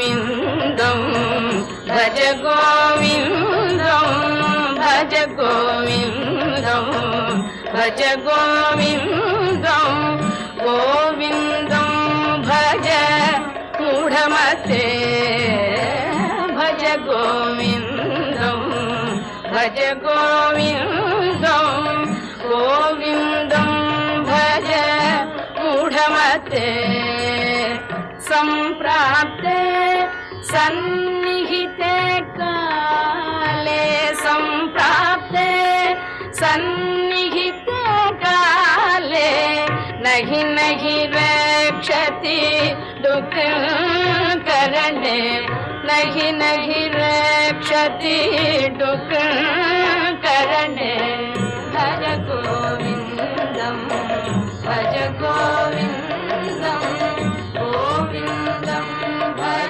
गोविन्दं भज गोविन्दं भज गोविन्दं भज गोविन्दं गोविन्दं भज मूढमते भज गोविन्दं भज गोविन्दं गोविन्दं भज मूढमते सम्प्राप्ते सन्निहिते काले सम्प्राप्ते सन्निहिते काले नहि नहि रक्षति दुःखकरणे नहि नहि रक्षति दुःखकरणे भज गोविन्दं भज गोविन्दं